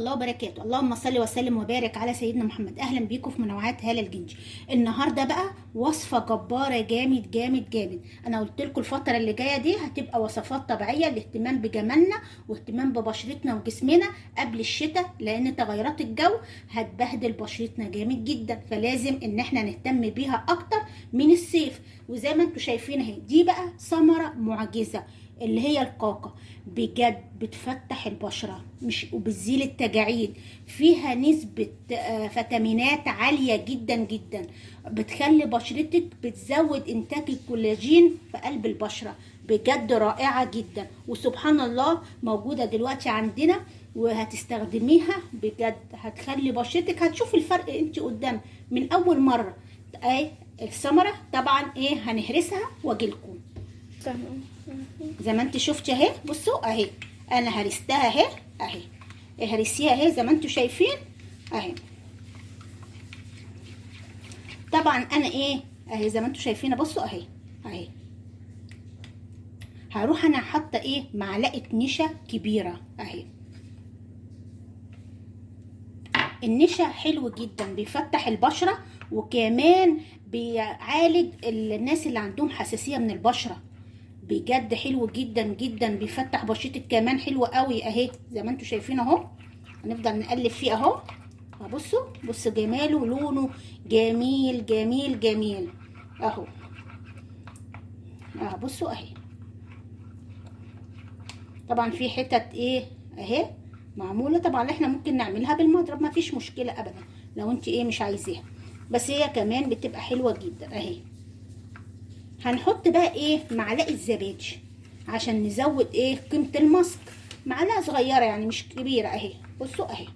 الله وبركاته. اللهم صل وسلم وبارك على سيدنا محمد. اهلا بيكم في منوعات هالة الجنجي. النهارده بقى وصفه جباره جامد جامد جامد. انا قلت لكم الفتره اللي جايه دي هتبقى وصفات طبيعيه للاهتمام بجمالنا واهتمام ببشرتنا وجسمنا قبل الشتاء، لان تغيرات الجو هتبهدل بشرتنا جامد جدا، فلازم ان احنا نهتم بيها اكتر من الصيف. وزي ما انتم شايفين اهي، دي بقى ثمره معجزه اللي هي القاقة. بجد بتفتح البشرة مش وبتزيل التجاعيد، فيها نسبة فيتامينات عالية جدا جدا، بتخلي بشرتك، بتزود انتاج الكولاجين في قلب البشرة. بجد رائعة جدا، وسبحان الله موجودة دلوقتي عندنا وهتستخدميها. بجد هتخلي بشرتك، هتشوف الفرق انت قدام من اول مرة. اي الثمرة طبعا هنهرسها واجيلكم زي ما انت شفتي اهي. بصوا اهي، انا هرستها اهي اهي، اهرسيها اهي زي ما انتوا شايفين اهي. طبعا انا اهي زي ما انتوا شايفين. بصوا اهي اهي. هروح انا حاطه معلقه نشا كبيره اهي. النشا حلو جدا، بيفتح البشره، وكمان بيعالج الناس اللي عندهم حساسيه من البشره. بجد حلو جدا جدا، بيفتح بشرتك كمان حلو قوي اهي زي ما انتوا شايفين اهو. هنفضل نقلب فيه اهو. بصوا جماله ولونه جميل جميل جميل اهو. بصوا اهي. طبعا في حتت اهي معموله، طبعا احنا ممكن نعملها بالمضرب، ما فيش مشكله ابدا لو انت مش عايزاها، بس هي كمان بتبقى حلوه جدا اهي. هنحط بقى معلقه زبادي عشان نزود قيمه الماسك. معلقه صغيره يعني مش كبيره اهي. بصوا اهي.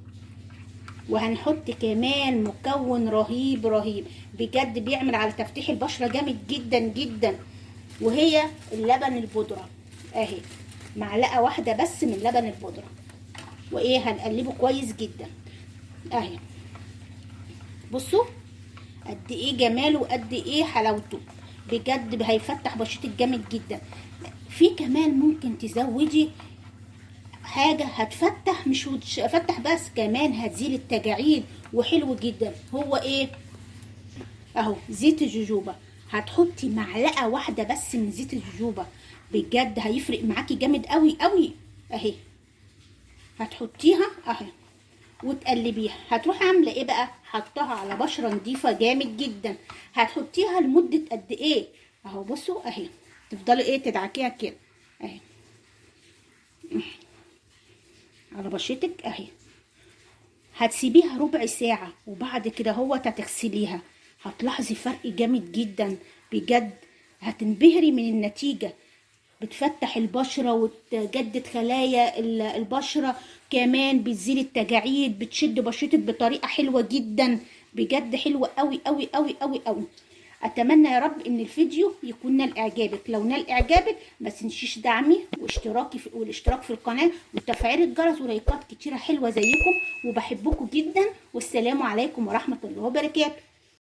وهنحط كمان مكون رهيب رهيب، بجد بيعمل على تفتيح البشره جامد جدا جدا، وهي اللبن البودره اهي. معلقه واحده بس من لبن البودره، هنقلبه كويس جدا اهي. بصوا قد جماله وقد حلاوته، بجد هيفتح بشرتك جامد جدا. في كمان ممكن تزودي حاجه هتفتح، مش هتفتح بس، كمان هتزيل التجاعيد، وحلو جدا. هو اهو زيت الجوجوبا. هتحطي معلقه واحده بس من زيت الجوجوبا، بجد هيفرق معاكي جامد قوي قوي اهي. هتحطيها اهي وتقلبيها. هتروحي عامله بقى، حطها على بشره نظيفه جامد جدا. هتحطيها لمده قد اهو. بصوا اهي، تفضلي تدعكيها كده اهي على بشرتك اهي. هتسيبيها ربع ساعه، وبعد كده هتغسليها. هتلاحظي فرق جامد جدا، بجد هتنبهري من النتيجه. بتفتح البشرة وتجدد خلايا البشرة، كمان بتزيل التجاعيد، بتشد بشرتك بطريقة حلوة جدا. بجد حلوة قوي قوي قوي قوي قوي. اتمنى يا رب ان الفيديو يكون نال اعجابك. لو نال اعجابك ما تنسيش دعمي والاشتراك في القناة وتفعيل الجرس ولايكات كتيرة حلوة زيكم، وبحبكم جدا. والسلام عليكم ورحمة الله وبركاته.